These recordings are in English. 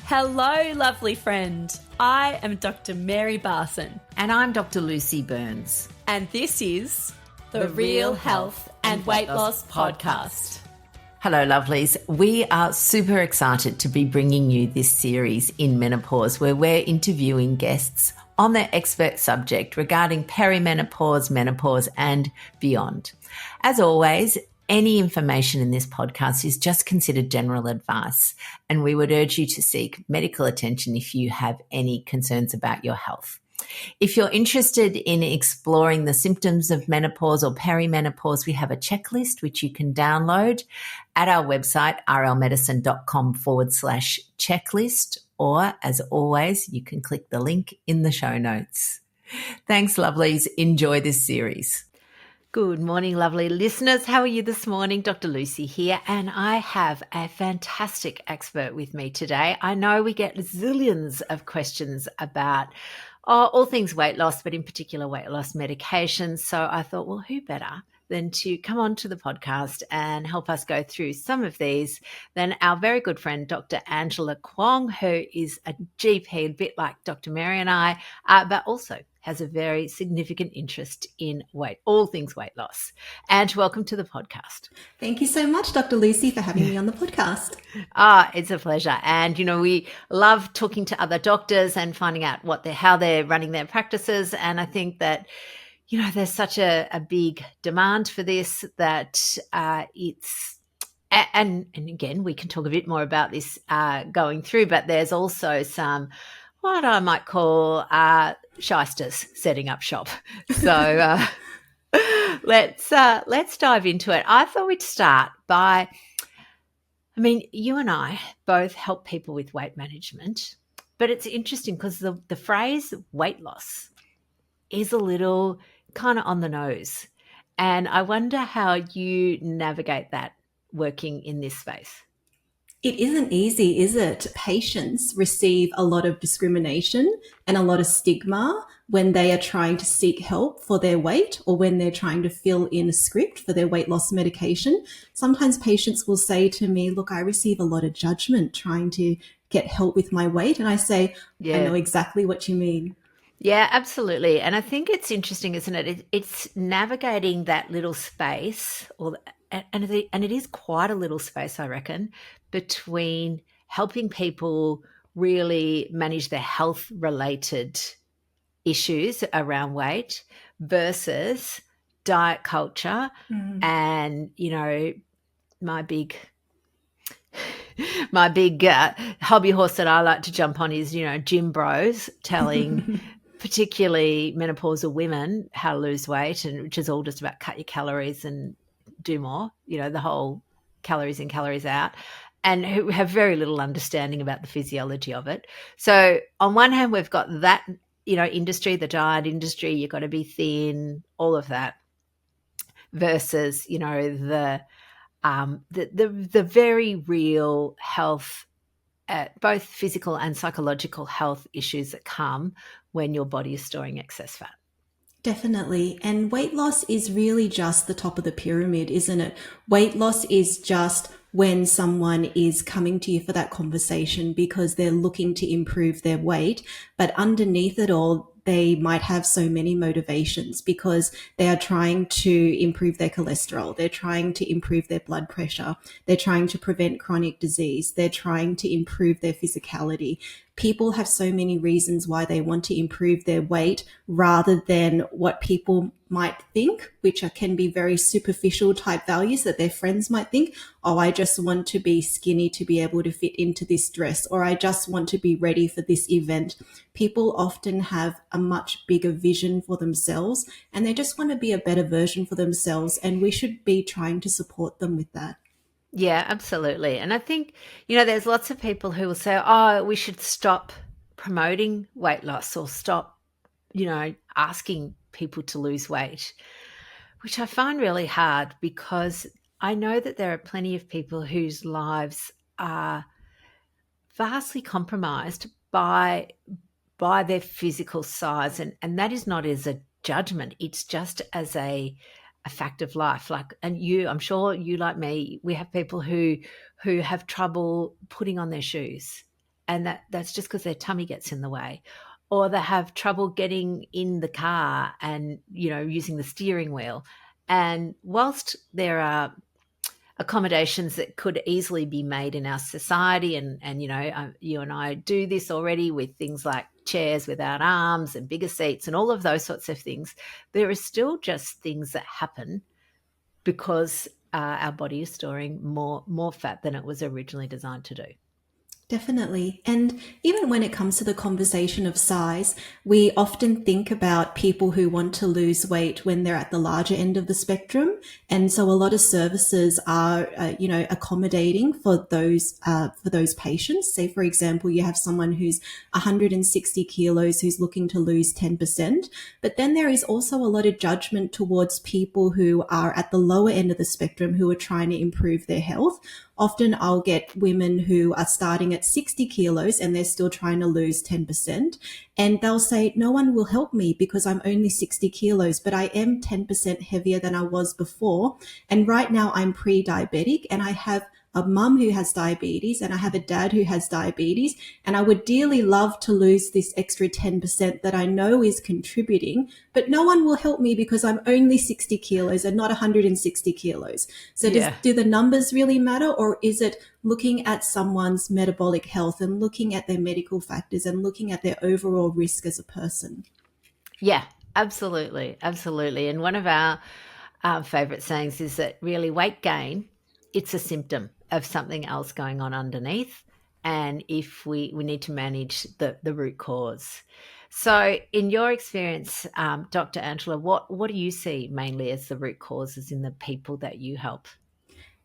Hello, lovely friend. I am Dr. Mary Barson. And I'm Dr. Lucy Burns. And this is the Real Health and Weight Loss Podcast. Hello, lovelies. We are super excited to be bringing you this series in menopause, where we're interviewing guests on their expert subject regarding perimenopause, menopause, and beyond. As always, any information in this podcast is just considered general advice, and we would urge you to seek medical attention if you have any concerns about your health. If you're interested in exploring the symptoms of menopause or perimenopause, we have a checklist which you can download at our website, rlmedicine.com/checklist, or as always, you can click the link in the show notes. Thanks, lovelies. Enjoy this series. Good morning, lovely listeners. How are you this morning? Dr. Lucy here, and I have a fantastic expert with me today. I know we get zillions of questions about all things weight loss, but in particular weight loss medications. So I thought, well, who better than to come on to the podcast and help us go through some of these than our very good friend, Dr. Angela Kwong, who is a GP, a bit like Dr. Mary and I, but also has a very significant interest in all things weight loss. And welcome to the podcast. Thank you so much, Dr. Lucy, for having me on the podcast. It's a pleasure. And, we love talking to other doctors and finding out how they're running their practices. And I think that, there's such a big demand for this that it's, and again, we can talk a bit more about this going through, but there's also some, what I might call shysters setting up shop. So let's dive into it. I thought we'd start by, you and I both help people with weight management, but it's interesting because the phrase weight loss is a little kind of on the nose. And I wonder how you navigate that working in this space. It isn't easy, is it? Patients receive a lot of discrimination and a lot of stigma when they are trying to seek help for their weight or when they're trying to fill in a script for their weight loss medication. Sometimes patients will say to me, look, I receive a lot of judgment trying to get help with my weight. And I say, I know exactly what you mean. Yeah, absolutely. And I think it's interesting, isn't it? It's navigating that little space, and it is quite a little space, I reckon, between helping people really manage their health-related issues around weight versus diet culture and, my big hobby horse that I like to jump on is, gym bros telling particularly menopausal women how to lose weight, and which is all just about cut your calories and do more, the whole calories in, calories out, and who have very little understanding about the physiology of it. So on one hand, we've got that, industry, the diet industry, you've got to be thin, all of that, versus, the very real health, both physical and psychological health issues that come when your body is storing excess fat. Definitely. And weight loss is really just the top of the pyramid, isn't it? Weight loss is just when someone is coming to you for that conversation because they're looking to improve their weight. But underneath it all, they might have so many motivations because they are trying to improve their cholesterol. They're trying to improve their blood pressure. They're trying to prevent chronic disease. They're trying to improve their physicality. People have so many reasons why they want to improve their weight rather than what people might think, which can be very superficial type values that their friends might think, oh, I just want to be skinny to be able to fit into this dress, or I just want to be ready for this event. People often have a much bigger vision for themselves and they just want to be a better version for themselves, and we should be trying to support them with that. Yeah, absolutely. And I think, there's lots of people who will say, oh, we should stop promoting weight loss or stop, asking people to lose weight, which I find really hard because I know that there are plenty of people whose lives are vastly compromised by their physical size. And that is not as a judgment. It's just as a fact of life. I'm sure you, like me, we have people who have trouble putting on their shoes and that's just because their tummy gets in the way, or they have trouble getting in the car and, using the steering wheel. And whilst there are accommodations that could easily be made in our society, and you and I do this already with things like chairs without arms and bigger seats and all of those sorts of things, there are still just things that happen because our body is storing more fat than it was originally designed to do. Definitely. And even when it comes to the conversation of size, we often think about people who want to lose weight when they're at the larger end of the spectrum. And so a lot of services are, accommodating for those patients. Say, for example, you have someone who's 160 kilos who's looking to lose 10%. But then there is also a lot of judgment towards people who are at the lower end of the spectrum who are trying to improve their health. Often I'll get women who are starting at 60 kilos and they're still trying to lose 10%. And they'll say, no one will help me because I'm only 60 kilos, but I am 10% heavier than I was before. And right now I'm pre-diabetic and I have a mum who has diabetes and I have a dad who has diabetes. And I would dearly love to lose this extra 10% that I know is contributing, but no one will help me because I'm only 60 kilos and not 160 kilos. So do the numbers really matter, or is it looking at someone's metabolic health and looking at their medical factors and looking at their overall risk as a person? Yeah, absolutely. Absolutely. And one of our favorite sayings is that really weight gain, it's a symptom of something else going on underneath. And if we need to manage the root cause. So in your experience, Dr. Angela, what do you see mainly as the root causes in the people that you help?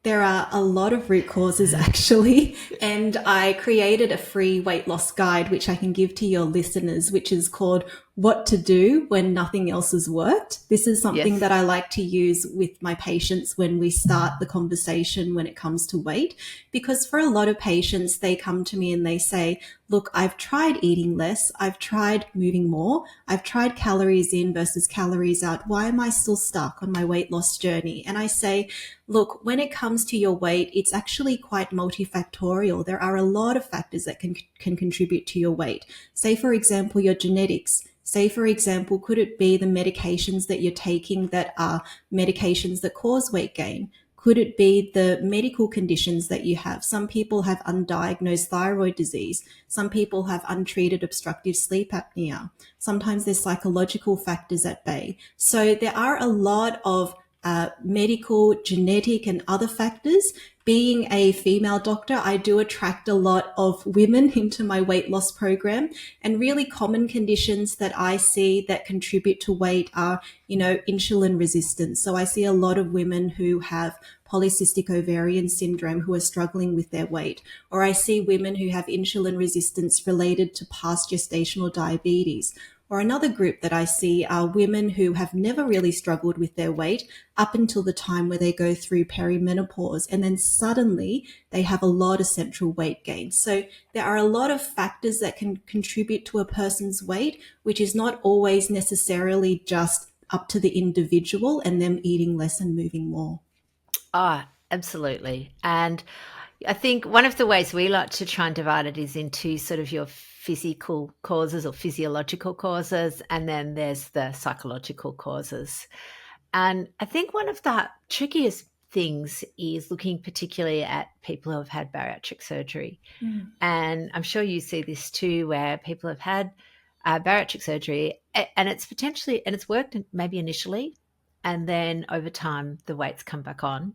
There are a lot of root causes actually, and I created a free weight loss guide which I can give to your listeners, which is called What to Do When Nothing Else Has Worked. This is something that I like to use with my patients when we start the conversation when it comes to weight, because for a lot of patients, they come to me and they say, look, I've tried eating less. I've tried moving more. I've tried calories in versus calories out. Why am I still stuck on my weight loss journey? And I say, look, when it comes to your weight, it's actually quite multifactorial. There are a lot of factors that can contribute to your weight. Say, for example, your genetics. Say, for example, could it be the medications that you're taking that are medications that cause weight gain? Could it be the medical conditions that you have? Some people have undiagnosed thyroid disease. Some people have untreated obstructive sleep apnea. Sometimes there's psychological factors at bay. So there are a lot of medical, genetic, and other factors. Being a female doctor, I do attract a lot of women into my weight loss program, and really common conditions that I see that contribute to weight are, insulin resistance. So I see a lot of women who have polycystic ovarian syndrome who are struggling with their weight, or I see women who have insulin resistance related to past gestational diabetes. Or another group that I see are women who have never really struggled with their weight up until the time where they go through perimenopause, and then suddenly they have a lot of central weight gain. So there are a lot of factors that can contribute to a person's weight, which is not always necessarily just up to the individual and them eating less and moving more. Oh, absolutely. And I think one of the ways we like to try and divide it is into sort of your physical causes or physiological causes, and then there's the psychological causes. And I think one of the trickiest things is looking particularly at people who have had bariatric surgery. And I'm sure you see this too, where people have had bariatric surgery and it's worked maybe initially, and then over time the weight's come back on.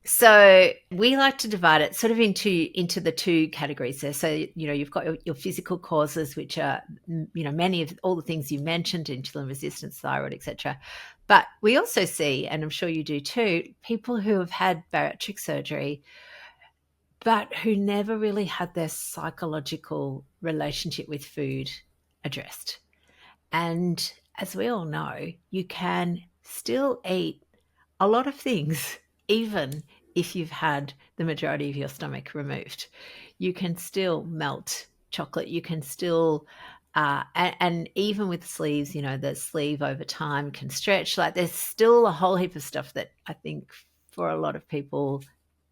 So we like to divide it sort of into the two categories there. So, you've got your physical causes, which are, many of all the things you mentioned, insulin resistance, thyroid, etc. But we also see, and I'm sure you do too, people who have had bariatric surgery, but who never really had their psychological relationship with food addressed. And as we all know, you can still eat a lot of things, even if you've had the majority of your stomach removed. You can still melt chocolate. You can still, and even with sleeves, the sleeve over time can stretch. Like there's still a whole heap of stuff that I think for a lot of people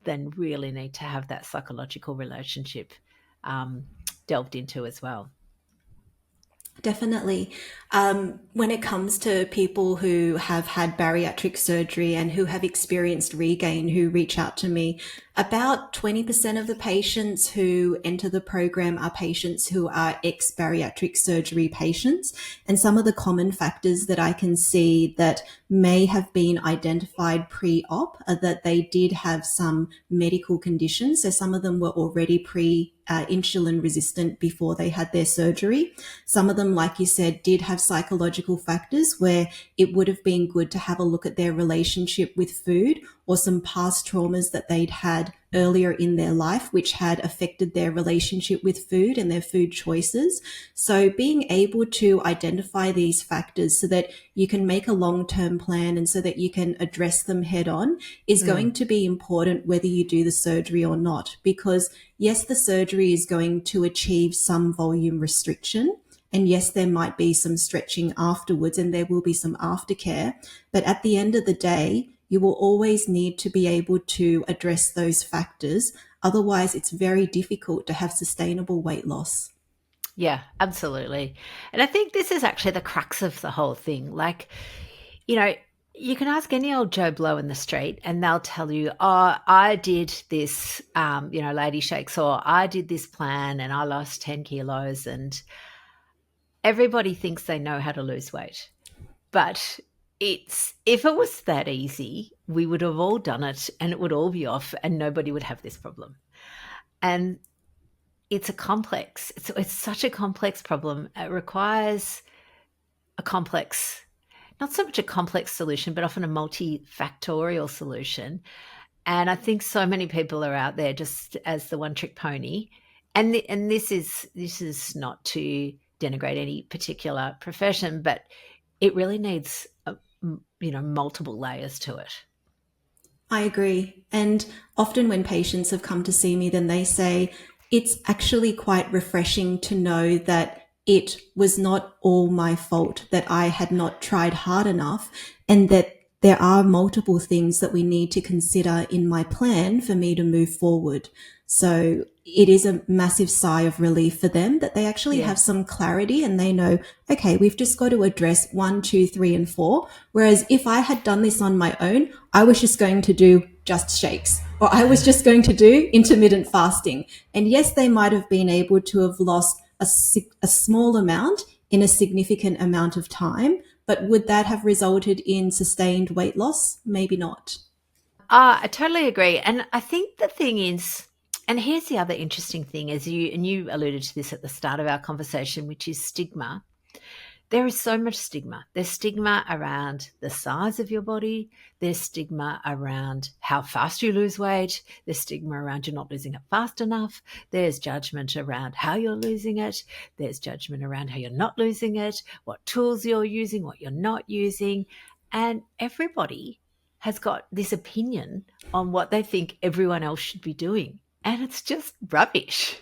then really need to have that psychological relationship delved into as well. Definitely. When it comes to people who have had bariatric surgery and who have experienced regain, who reach out to me, about 20% of the patients who enter the program are patients who are ex-bariatric surgery patients. And some of the common factors that I can see that may have been identified pre-op are that they did have some medical conditions. So some of them were already insulin resistant before they had their surgery. Some of them, like you said, did have psychological factors where it would have been good to have a look at their relationship with food or some past traumas that they'd had earlier in their life, which had affected their relationship with food and their food choices. So being able to identify these factors so that you can make a long-term plan and so that you can address them head on is going to be important whether you do the surgery or not, because yes, the surgery is going to achieve some volume restriction. And yes, there might be some stretching afterwards and there will be some aftercare. But at the end of the day, you will always need to be able to address those factors. Otherwise, it's very difficult to have sustainable weight loss. Yeah, absolutely. And I think this is actually the crux of the whole thing. Like, you know, you can ask any old Joe Blow in the street and they'll tell you, oh, I did this, Lady Shakes, or I did this plan and I lost 10 kilos. And everybody thinks they know how to lose weight. But if it was that easy, we would have all done it and it would all be off and nobody would have this problem. And it's it's such a complex problem. It requires not so much a complex solution, but often a multifactorial solution. And I think so many people are out there just as the one trick pony. And this is not to denigrate any particular profession, but it really needs multiple layers to it. I agree. And often when patients have come to see me, then they say it's actually quite refreshing to know that it was not all my fault, that I had not tried hard enough, and that there are multiple things that we need to consider in my plan for me to move forward. So it is a massive sigh of relief for them that they actually have some clarity and they know, okay, we've just got to address 1, 2, 3, and 4. Whereas if I had done this on my own, I was just going to do just shakes, or I was just going to do intermittent fasting. And yes, they might have been able to have lost a small amount in a significant amount of time, but would that have resulted in sustained weight loss? Maybe not. I totally agree. And I think the thing is, and here's the other interesting thing, you alluded to this at the start of our conversation, which is stigma. There is so much stigma. There's stigma around the size of your body. There's stigma around how fast you lose weight. There's stigma around you're not losing it fast enough. There's judgment around how you're losing it. There's judgment around how you're not losing it, what tools you're using, what you're not using. And everybody has got this opinion on what they think everyone else should be doing. And it's just rubbish.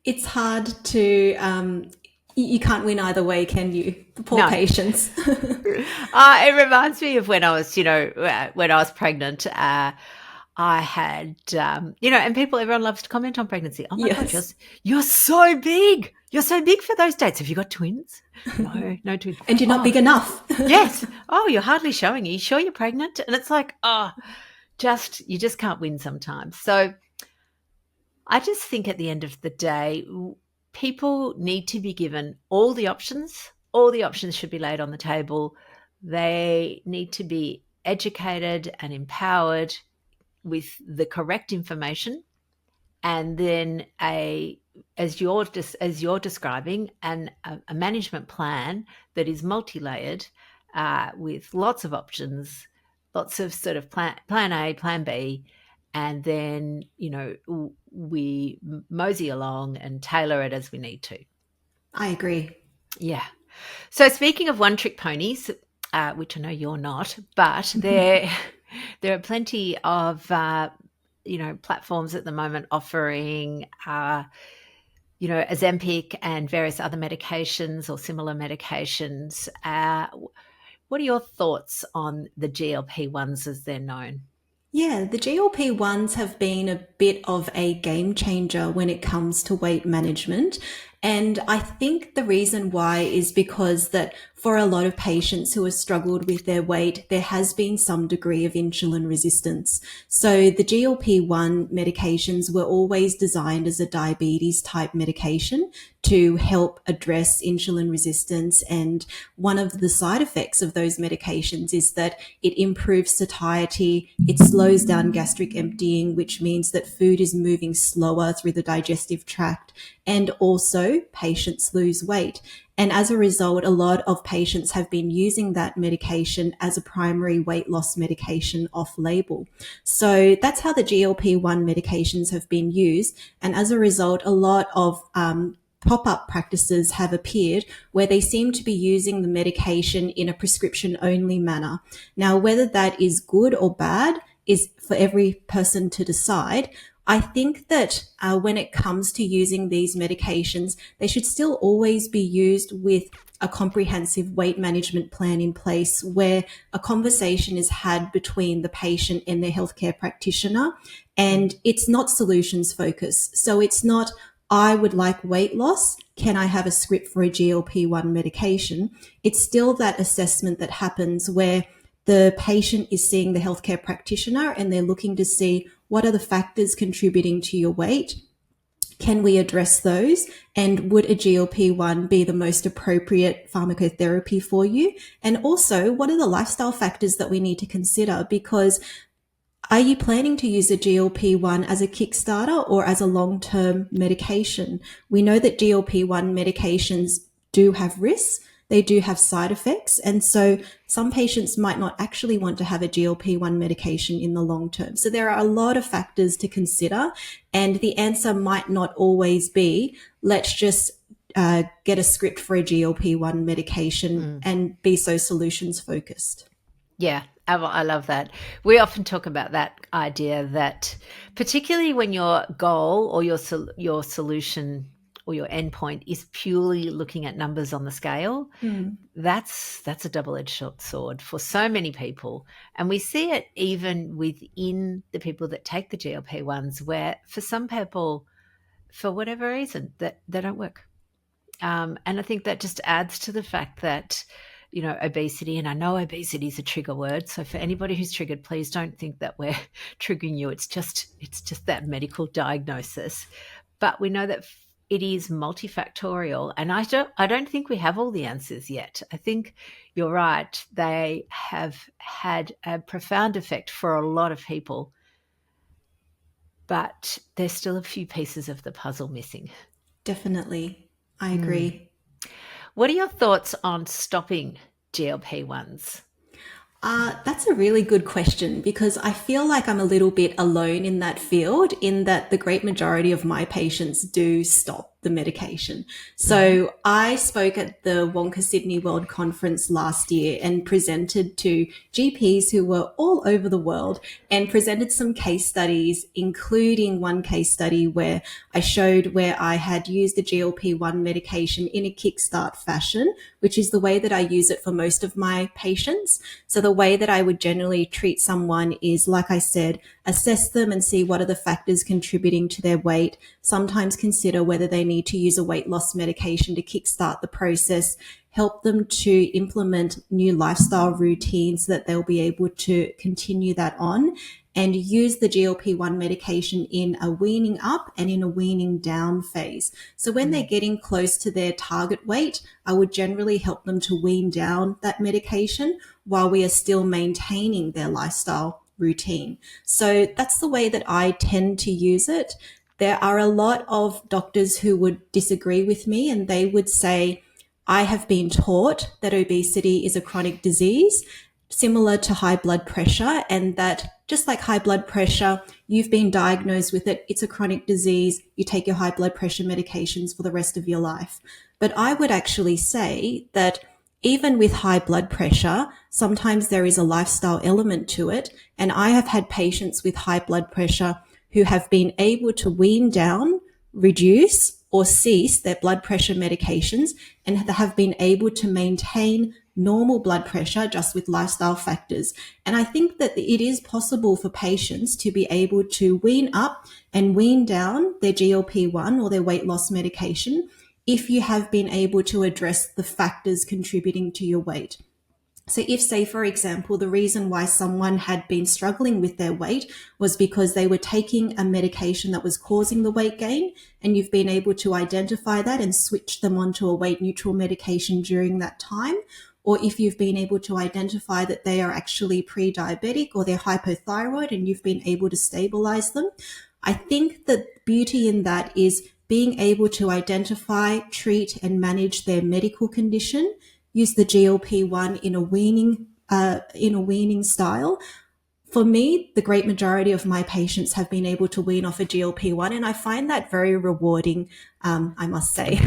It's hard to, you can't win either way, can you? The poor patients. It reminds me of when I was pregnant. I had, and everyone loves to comment on pregnancy. Oh my God, you're so big. You're so big for those dates. Have you got twins? No twins. And you're not big enough. Yes. Oh, you're hardly showing. Are you sure you're pregnant? And it's like, you just can't win sometimes. So I just think at the end of the day, people need to be given all the options. All the options should be laid on the table. They need to be educated and empowered with the correct information, and then as you're describing, a management plan that is multi-layered, with lots of options, lots of sort of plan A, plan B, and then we mosey along and tailor it as we need to. I agree. Yeah. So speaking of one-trick ponies, which I know you're not, but there are plenty of platforms at the moment offering Ozempic and various other medications or similar medications. What are your thoughts on the GLP-1s as they're known? Yeah, the GLP-1s have been a bit of a game changer when it comes to weight management. And I think the reason why is because that for a lot of patients who have struggled with their weight, there has been some degree of insulin resistance. So the GLP-1 medications were always designed as a diabetes type medication to help address insulin resistance. And one of the side effects of those medications is that it improves satiety, it slows down gastric emptying, which means that food is moving slower through the digestive tract, and also patients lose weight. And as a result, a lot of patients have been using that medication as a primary weight loss medication off label. So that's how the GLP-1 medications have been used. And as a result, a lot of pop-up practices have appeared where they seem to be using the medication in a prescription-only manner. Now, whether that is good or bad is for every person to decide. I think that when it comes to using these medications, they should still always be used with a comprehensive weight management plan in place where a conversation is had between the patient and their healthcare practitioner, and it's not solutions focused. So it's not, I would like weight loss. Can I have a script for a GLP-1 medication? It's still that assessment that happens where the patient is seeing the healthcare practitioner and they're looking to see what are the factors contributing to your weight. Can we address those? And would a GLP-1 be the most appropriate pharmacotherapy for you? And also, what are the lifestyle factors that we need to consider? Because are you planning to use a GLP-1 as a Kickstarter or as a long-term medication? We know that GLP-1 medications do have risks. They do have side effects. And so some patients might not actually want to have a GLP-1 medication in the long term. So there are a lot of factors to consider. And the answer might not always be, let's just get a script for a GLP-1 medication and be so solutions focused. Yeah, I love that. We often talk about that idea that particularly when your goal or your solution or your endpoint is purely looking at numbers on the scale, that's a double-edged sword for so many people. And we see it even within the people that take the GLP-1s, where for some people, for whatever reason, that they don't work. And I think that just adds to the fact that, you know, obesity, and I know obesity is a trigger word. So for anybody who's triggered, please don't think that we're triggering you. It's just that medical diagnosis. But we know that it is multifactorial, and I don't think we have all the answers yet. I think you're right. They have had a profound effect for a lot of people, but there's still a few pieces of the puzzle missing. Definitely. I agree. What are your thoughts on stopping GLP-1s? That's a really good question because I feel like I'm a little bit alone in that field, in that the great majority of my patients do stop the medication. So I spoke at the Wonka Sydney World Conference last year and presented to GPs who were all over the world and presented some case studies, including one case study where I showed where I had used the GLP-1 medication in a kickstart fashion, which is the way that I use it for most of my patients. So the way that I would generally treat someone is, like I said, assess them and see what are the factors contributing to their weight, sometimes consider whether they need to use a weight loss medication to kickstart the process, help them to implement new lifestyle routines so that they'll be able to continue that on, and use the GLP-1 medication in a weaning up and in a weaning down phase. So when they're getting close to their target weight, I would generally help them to wean down that medication while we are still maintaining their lifestyle routine. So that's the way that I tend to use it. There are a lot of doctors who would disagree with me, and they would say, I have been taught that obesity is a chronic disease similar to high blood pressure, and that just like high blood pressure, you've been diagnosed with it. It's a chronic disease. You take your high blood pressure medications for the rest of your life. But I would actually say that even with high blood pressure, sometimes there is a lifestyle element to it. And I have had patients with high blood pressure who have been able to wean down, reduce, or cease their blood pressure medications and have been able to maintain normal blood pressure, just with lifestyle factors. And I think that it is possible for patients to be able to wean up and wean down their GLP-1 or their weight loss medication if you have been able to address the factors contributing to your weight. So if, say, for example, the reason why someone had been struggling with their weight was because they were taking a medication that was causing the weight gain, and you've been able to identify that and switch them onto a weight neutral medication during that time, or if you've been able to identify that they are actually pre-diabetic or they're hypothyroid and you've been able to stabilize them, I think the beauty in that is being able to identify, treat, and manage their medical condition, use the GLP-1 in a weaning style. For me, the great majority of my patients have been able to wean off a GLP-1, and I find that very rewarding, I must say.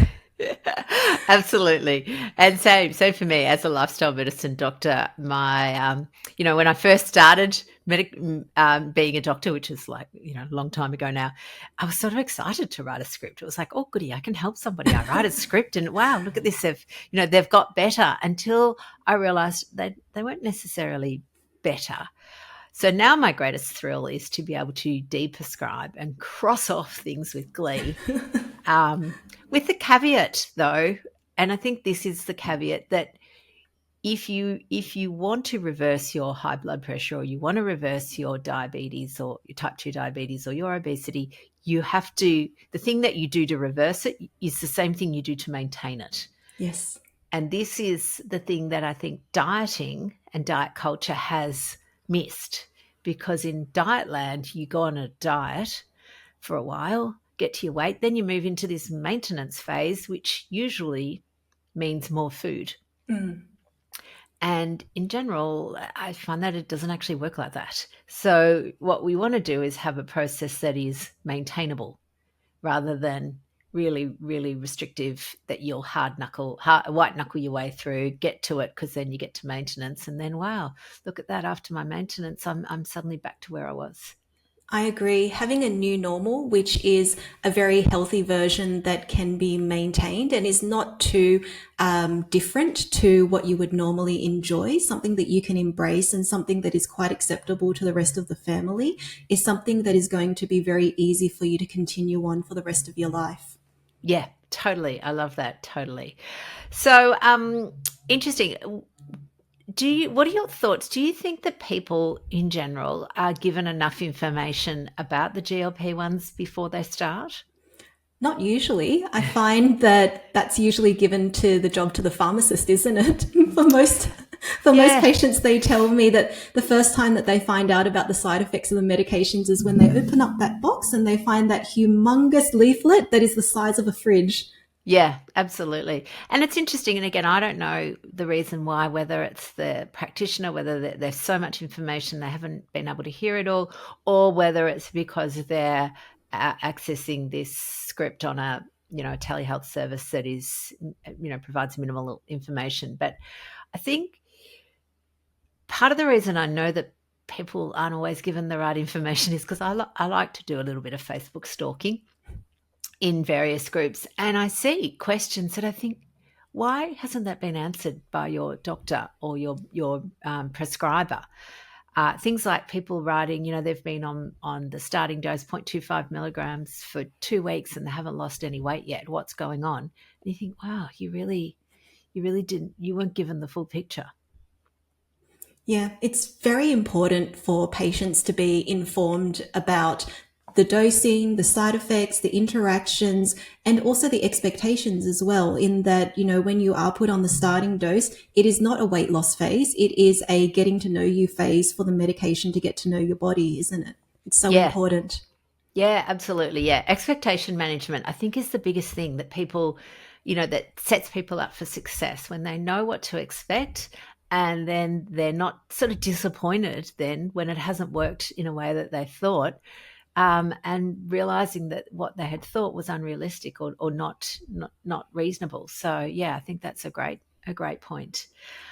Absolutely. And so for me as a lifestyle medicine doctor, my, when I first started being a doctor, which is like, a long time ago now, I was sort of excited to write a script. It was like, oh, goody, I can help somebody. I write a script and wow, look at this. They've got better, until I realized they weren't necessarily better. So now my greatest thrill is to be able to deprescribe and cross off things with glee. With the caveat, though, and I think this is the caveat, that if you want to reverse your high blood pressure, or you want to reverse your diabetes or your type 2 diabetes or your obesity, you have to, the thing that you do to reverse it is the same thing you do to maintain it. Yes. And this is the thing that I think dieting and diet culture has missed, because in diet land, you go on a diet for a while, get to your weight, then you move into this maintenance phase, which usually means more food. And in general, I find that it doesn't actually work like that. So what we want to do is have a process that is maintainable, rather than really, really restrictive that you'll white knuckle your way through, get to it, because then you get to maintenance, and then, wow, look at that, after my maintenance, I'm suddenly back to where I was. I agree. Having a new normal, which is a very healthy version that can be maintained and is not too different to what you would normally enjoy, something that you can embrace and something that is quite acceptable to the rest of the family, is something that is going to be very easy for you to continue on for the rest of your life. Yeah, totally. I love that. Totally. So, interesting. What are your thoughts? Do you think that people in general are given enough information about the GLP-1s before they start? Not usually. I find that that's usually given to the pharmacist, isn't it? Most patients, they tell me that the first time that they find out about the side effects of the medications is when they open up that box and they find that humongous leaflet that is the size of a fridge. Yeah, absolutely. And it's interesting. And again, I don't know the reason why, whether it's the practitioner, whether there's so much information they haven't been able to hear it all, or whether it's because they're accessing this script on a telehealth service that is, provides minimal information. But I think part of the reason I know that people aren't always given the right information is because I like to do a little bit of Facebook stalking in various groups, and I see questions that I think, why hasn't that been answered by your doctor or your prescriber? Things like people writing, they've been on the starting dose 0.25 milligrams for 2 weeks and they haven't lost any weight yet. What's going on? And you think, wow, you weren't given the full picture. Yeah, it's very important for patients to be informed about the dosing, the side effects, the interactions, and also the expectations as well, in that, when you are put on the starting dose, it is not a weight loss phase. It is a getting to know you phase for the medication to get to know your body, isn't it? It's so important. Yeah, absolutely. Yeah. Expectation management, I think, is the biggest thing that people, that sets people up for success, when they know what to expect. And then they're not sort of disappointed then when it hasn't worked in a way that they thought, and realizing that what they had thought was unrealistic or not reasonable. So yeah, I think that's a great point.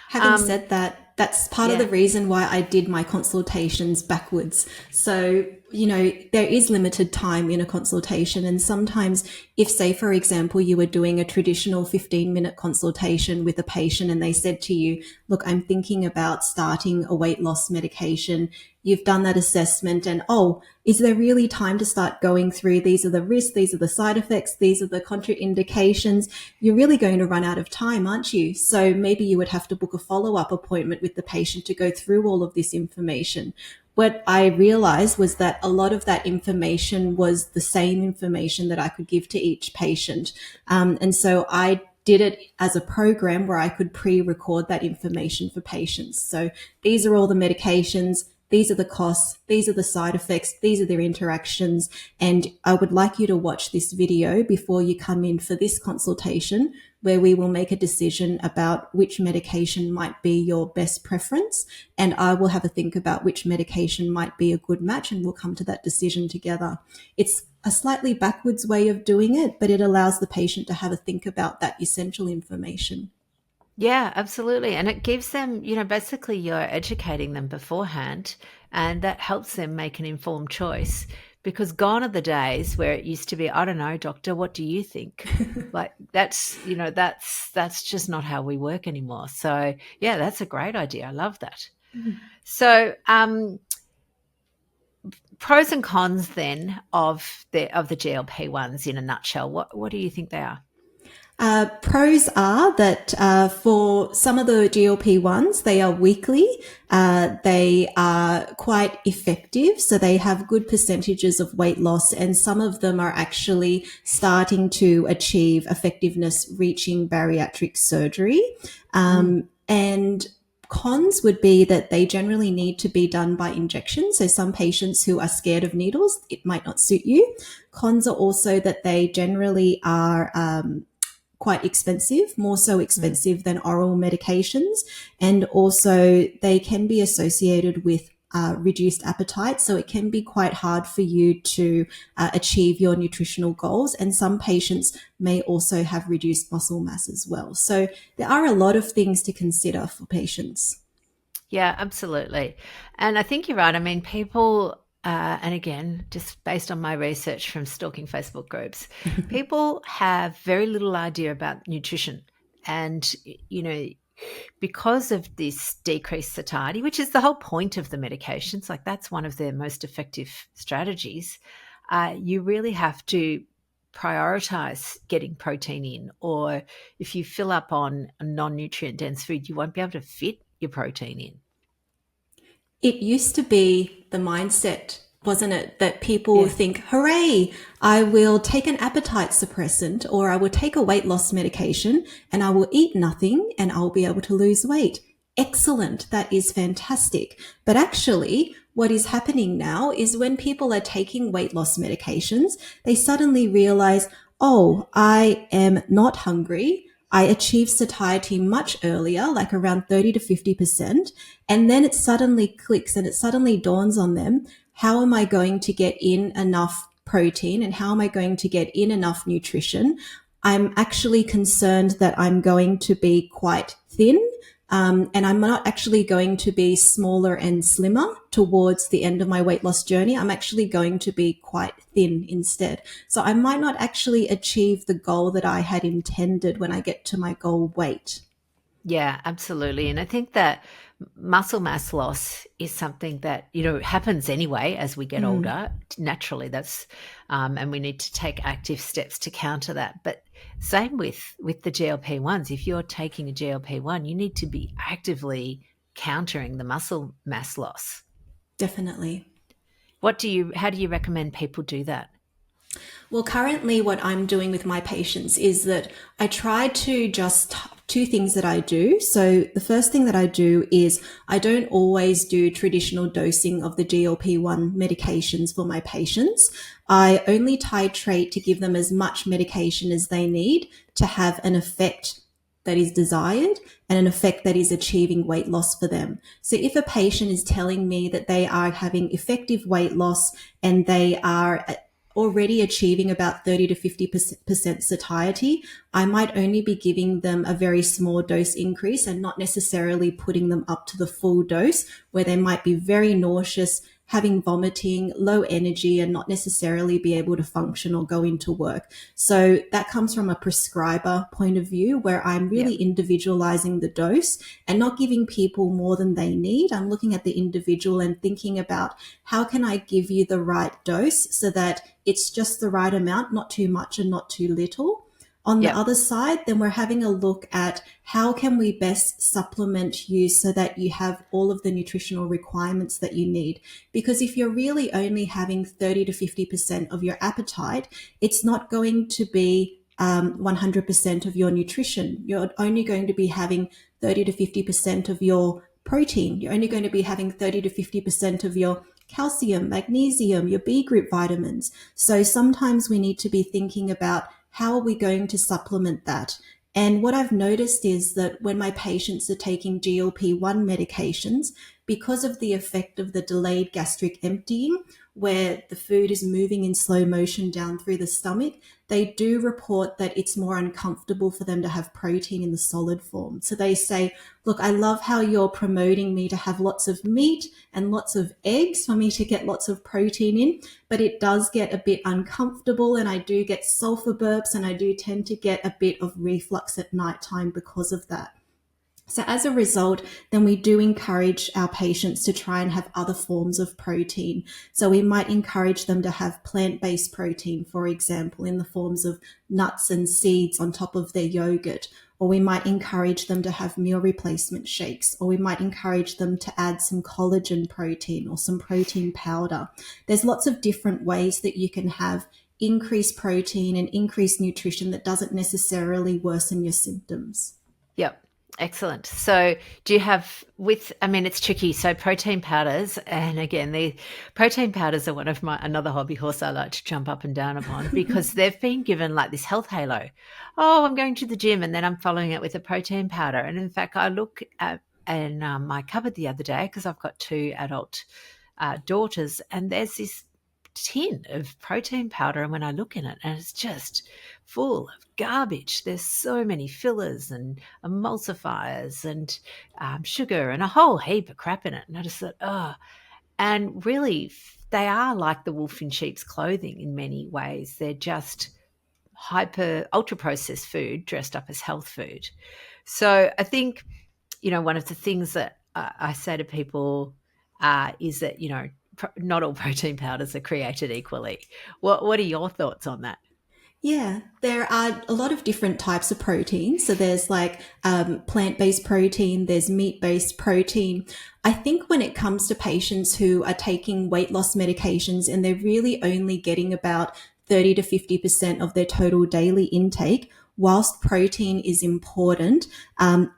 Having said that, that's part of Yeah. the reason why I did my consultations backwards. So, there is limited time in a consultation. And sometimes if, say, for example, you were doing a traditional 15-minute consultation with a patient and they said to you, look, I'm thinking about starting a weight loss medication. You've done that assessment and, oh, is there really time to start going through these are the risks, these are the side effects, these are the contraindications? You're really going to run out of time, aren't you? So maybe you would have to book a follow-up appointment with the patient to go through all of this information. What I realized was that a lot of that information was the same information that I could give to each patient. And so I did it as a program where I could pre-record that information for patients. So these are all the medications. These are the costs, these are the side effects, these are their interactions. And I would like you to watch this video before you come in for this consultation, where we will make a decision about which medication might be your best preference. And I will have a think about which medication might be a good match, and we'll come to that decision together. It's a slightly backwards way of doing it, but it allows the patient to have a think about that essential information. Yeah, absolutely. And it gives them, basically you're educating them beforehand, and that helps them make an informed choice, because gone are the days where it used to be, I don't know, doctor, what do you think? Like that's just not how we work anymore. So yeah, that's a great idea. I love that. So pros and cons then of the GLP-1s in a nutshell. What do you think they are? Pros are that for some of the GLP-1s, they are weekly. They are quite effective, so they have good percentages of weight loss, and some of them are actually starting to achieve effectiveness reaching bariatric surgery. And cons would be that they generally need to be done by injection. So some patients who are scared of needles, it might not suit you. Cons are also that they generally are quite expensive, more so expensive than oral medications. And also they can be associated with reduced appetite. So it can be quite hard for you to achieve your nutritional goals. And some patients may also have reduced muscle mass as well. So there are a lot of things to consider for patients. Yeah, absolutely. And I think you're right. I mean, people, and again, just based on my research from stalking Facebook groups, people have very little idea about nutrition. And, because of this decreased satiety, which is the whole point of the medications, like that's one of their most effective strategies, you really have to prioritize getting protein in. Or if you fill up on a non-nutrient dense food, you won't be able to fit your protein in. It used to be the mindset, wasn't it, that people Yeah. think, hooray, I will take an appetite suppressant or I will take a weight loss medication and I will eat nothing and I'll be able to lose weight. Excellent. That is fantastic. But actually, what is happening now is when people are taking weight loss medications, they suddenly realize, oh, I am not hungry. I achieve satiety much earlier, like around 30 to 50%. And then it suddenly clicks and it suddenly dawns on them, how am I going to get in enough protein and how am I going to get in enough nutrition? I'm actually concerned that I'm going to be quite thin. And I'm not actually going to be smaller and slimmer towards the end of my weight loss journey. I'm actually going to be quite thin instead. So I might not actually achieve the goal that I had intended when I get to my goal weight. Yeah, absolutely. And I think that muscle mass loss is something that, happens anyway as we get older. Naturally, that's, and we need to take active steps to counter that. But same with the GLP-1s. If you're taking a GLP-1, you need to be actively countering the muscle mass loss. Definitely. How do you recommend people do that? Well, currently what I'm doing with my patients is that I try to just two things that I do. So the first thing that I do is I don't always do traditional dosing of the GLP-1 medications for my patients. I only titrate to give them as much medication as they need to have an effect that is desired and an effect that is achieving weight loss for them. So if a patient is telling me that they are having effective weight loss and they are already achieving about 30 to 50% satiety, I might only be giving them a very small dose increase and not necessarily putting them up to the full dose, where they might be very nauseous, having vomiting, low energy, and not necessarily be able to function or go into work. So that comes from a prescriber point of view, where I'm really individualizing the dose and not giving people more than they need. I'm looking at the individual and thinking about, how can I give you the right dose so that it's just the right amount, not too much and not too little. On the other side, then we're having a look at, how can we best supplement you so that you have all of the nutritional requirements that you need? Because if you're really only having 30 to 50% of your appetite, it's not going to be 100% of your nutrition. You're only going to be having 30 to 50% of your protein. You're only going to be having 30 to 50% of your calcium, magnesium, your B group vitamins. So sometimes we need to be thinking about, how are we going to supplement that? And what I've noticed is that when my patients are taking GLP-1 medications, because of the effect of the delayed gastric emptying, where the food is moving in slow motion down through the stomach, they do report that it's more uncomfortable for them to have protein in the solid form. So they say, look, I love how you're promoting me to have lots of meat and lots of eggs for me to get lots of protein in, but it does get a bit uncomfortable, and I do get sulfur burps, and I do tend to get a bit of reflux at nighttime because of that. So as a result, then we do encourage our patients to try and have other forms of protein. So we might encourage them to have plant-based protein, for example, in the forms of nuts and seeds on top of their yogurt. Or we might encourage them to have meal replacement shakes, or we might encourage them to add some collagen protein or some protein powder. There's lots of different ways that you can have increased protein and increased nutrition that doesn't necessarily worsen your symptoms. Yep. Excellent. So do you have it's tricky. So protein powders, and again, the protein powders are one of another hobby horse I like to jump up and down upon, because they've been given like this health halo. Oh, I'm going to the gym and then I'm following it with a protein powder. And in fact, I look at in my cupboard the other day, because I've got two adult daughters, and there's this tin of protein powder, and when I look in it, and it's just full of garbage. There's so many fillers and emulsifiers and sugar and a whole heap of crap in it. And I just thought, and really they are like the wolf in sheep's clothing in many ways. They're just ultra processed food dressed up as health food. So I think, one of the things that I say to people is that, not all protein powders are created equally. What are your thoughts on that? Yeah, there are a lot of different types of protein. So there's like plant-based protein, there's meat-based protein. I think when it comes to patients who are taking weight loss medications and they're really only getting about 30 to 50% of their total daily intake, whilst protein is important,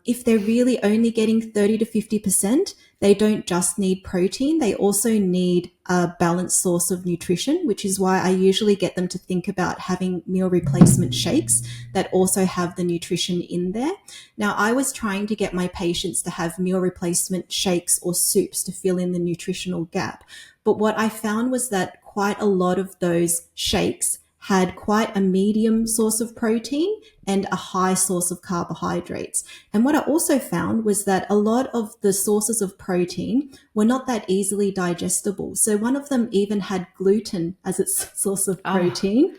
if they're really only getting 30 to 50%, they don't just need protein. They also need a balanced source of nutrition, which is why I usually get them to think about having meal replacement shakes that also have the nutrition in there. Now, I was trying to get my patients to have meal replacement shakes or soups to fill in the nutritional gap. But what I found was that quite a lot of those shakes had quite a medium source of protein and a high source of carbohydrates. And what I also found was that a lot of the sources of protein were not that easily digestible. So one of them even had gluten as its source of protein.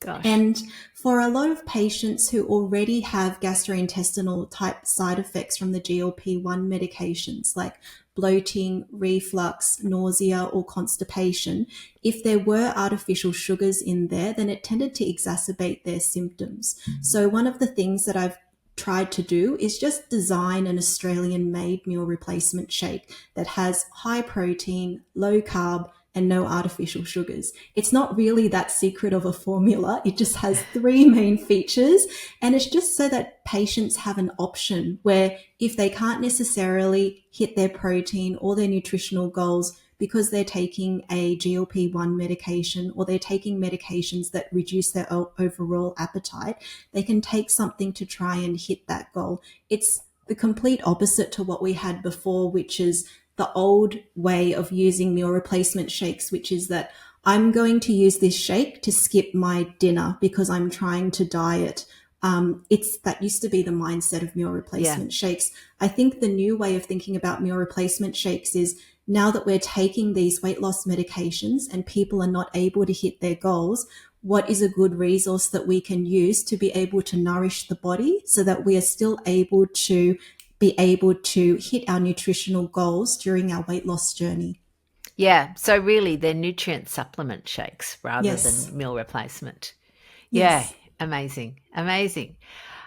Gosh. And for a lot of patients who already have gastrointestinal type side effects from the GLP-1 medications, like bloating, reflux, nausea, or constipation, if there were artificial sugars in there, then it tended to exacerbate their symptoms. So one of the things that I've tried to do is just design an Australian-made meal replacement shake that has high protein, low carb, and no artificial sugars. It's not really that secret of a formula. It just has three main features, and it's just so that patients have an option where if they can't necessarily hit their protein or their nutritional goals because they're taking a GLP-1 medication or they're taking medications that reduce their overall appetite, they can take something to try and hit that goal. It's the complete opposite to what we had before, which is the old way of using meal replacement shakes, which is that I'm going to use this shake to skip my dinner because I'm trying to diet. That used to be the mindset of meal replacement shakes. I think the new way of thinking about meal replacement shakes is now that we're taking these weight loss medications and people are not able to hit their goals, what is a good resource that we can use to be able to nourish the body so that we are still able to hit our nutritional goals during our weight loss journey? Yeah. So really they're nutrient supplement shakes rather Yes. than meal replacement. Yeah. Yes. Amazing. Amazing.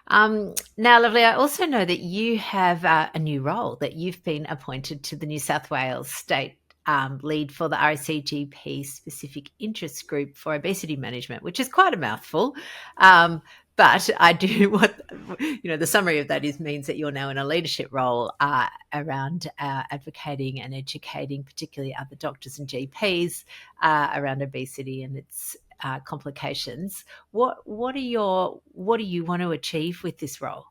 Now, lovely, I also know that you have a new role, that you've been appointed to the New South Wales State lead for the RACGP Specific Interest Group for Obesity Management, which is quite a mouthful. But I do the summary of that means that you're now in a leadership role around advocating and educating, particularly other doctors and GPs around obesity and its complications. What do you want to achieve with this role?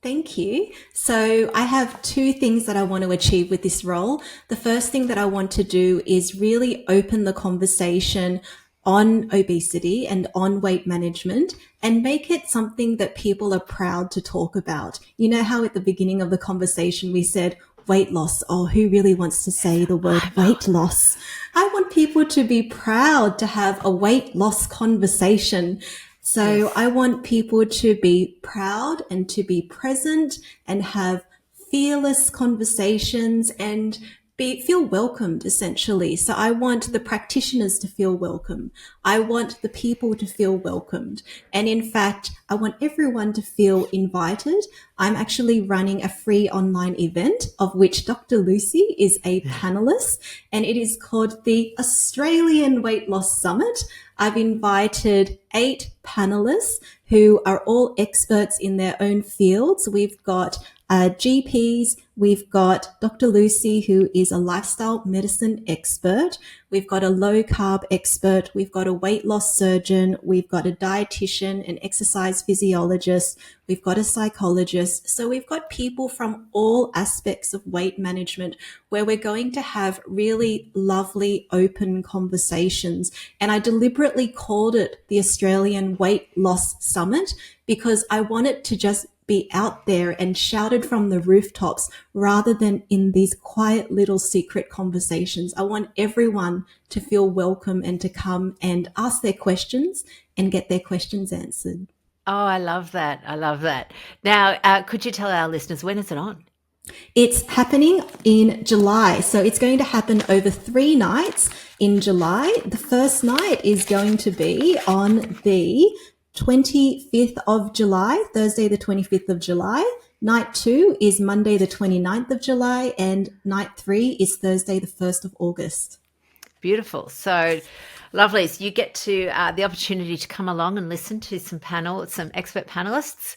Thank you. So I have two things that I want to achieve with this role. The first thing that I want to do is really open the conversation on obesity and on weight management and make it something that people are proud to talk about. You know how at the beginning of the conversation we said weight loss. Oh, who really wants to say the word weight loss? I want people to be proud to have a weight loss conversation. So yes. I want people to be proud and to be present and have fearless conversations and feel welcomed, essentially. So I want the practitioners to feel welcome. I want the people to feel welcomed. And in fact, I want everyone to feel invited. I'm actually running a free online event of which Dr. Lucy is a panelist, and it is called the Australian Weight Loss Summit. I've invited 8 panelists who are all experts in their own fields. We've got GPs, we've got Dr. Lucy, who is a lifestyle medicine expert. We've got a low carb expert. We've got a weight loss surgeon. We've got a dietitian, an exercise physiologist. We've got a psychologist. So we've got people from all aspects of weight management where we're going to have really lovely open conversations. And I deliberately called it the Australian Weight Loss Summit because I want it to just be out there and shouted from the rooftops rather than in these quiet little secret conversations. I want everyone to feel welcome and to come and ask their questions and get their questions answered. Oh, I love that. I love that. Now, could you tell our listeners, when is it on? It's happening in July. So it's going to happen over 3 nights in July. The first night is going to be on the 25th of July, Thursday the 25th of July. Night 2 is Monday the 29th of July, and night 3 is Thursday the 1st of August. Beautiful. So lovely. So you get to the opportunity to come along and listen to some expert panelists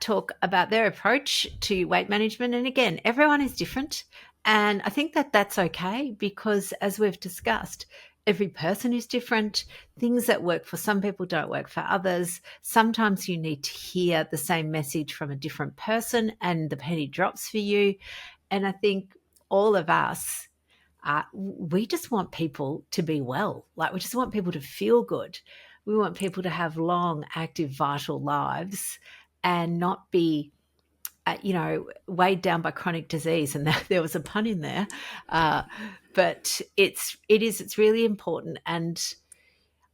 talk about their approach to weight management. And again, everyone is different. And I think that that's okay because, as we've discussed, every person is different. Things that work for some people don't work for others. Sometimes you need to hear the same message from a different person and the penny drops for you. And I think all of us, we just want people to be well. Like, we just want people to feel good. We want people to have long, active, vital lives and not be weighed down by chronic disease. And there was a pun in there. But it's really important. And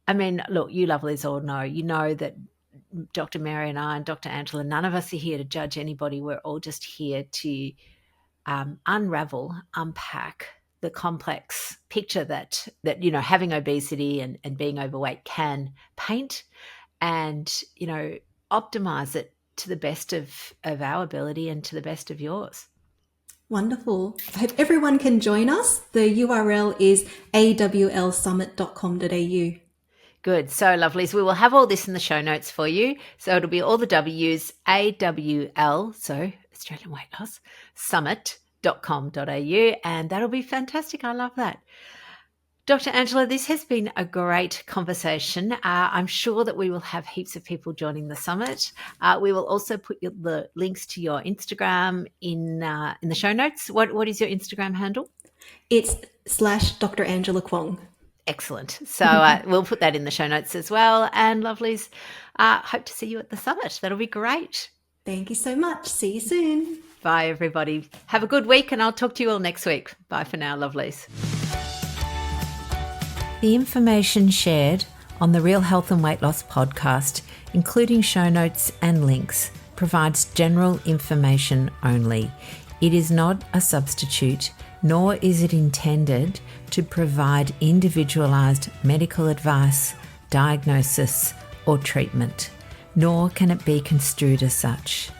I mean, look, you lovelies all know, you know that Dr. Mary and I and Dr. Angela, none of us are here to judge anybody. We're all just here to unpack the complex picture that having obesity and being overweight can paint, and optimize it to the best of our ability and to the best of yours. Wonderful. I hope everyone can join us. The URL is awlsummit.com.au. Good. So lovely. So we will have all this in the show notes for you. So it'll be all the W's, AWL, so Australian Weight Loss Summit.com.au, and that'll be fantastic. I love that. Dr. Angela, this has been a great conversation. I'm sure that we will have heaps of people joining the summit. We will also put the links to your Instagram in the show notes. What is your Instagram handle? It's /Dr Angela Kwong. Excellent. So we'll put that in the show notes as well. And lovelies, hope to see you at the summit. That'll be great. Thank you so much. See you soon. Bye, everybody. Have a good week, and I'll talk to you all next week. Bye for now, lovelies. The information shared on the Real Health and Weight Loss podcast, including show notes and links, provides general information only. It is not a substitute, nor is it intended to provide individualised medical advice, diagnosis, or treatment, nor can it be construed as such.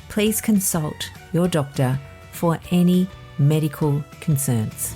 Please consult your doctor for any medical concerns.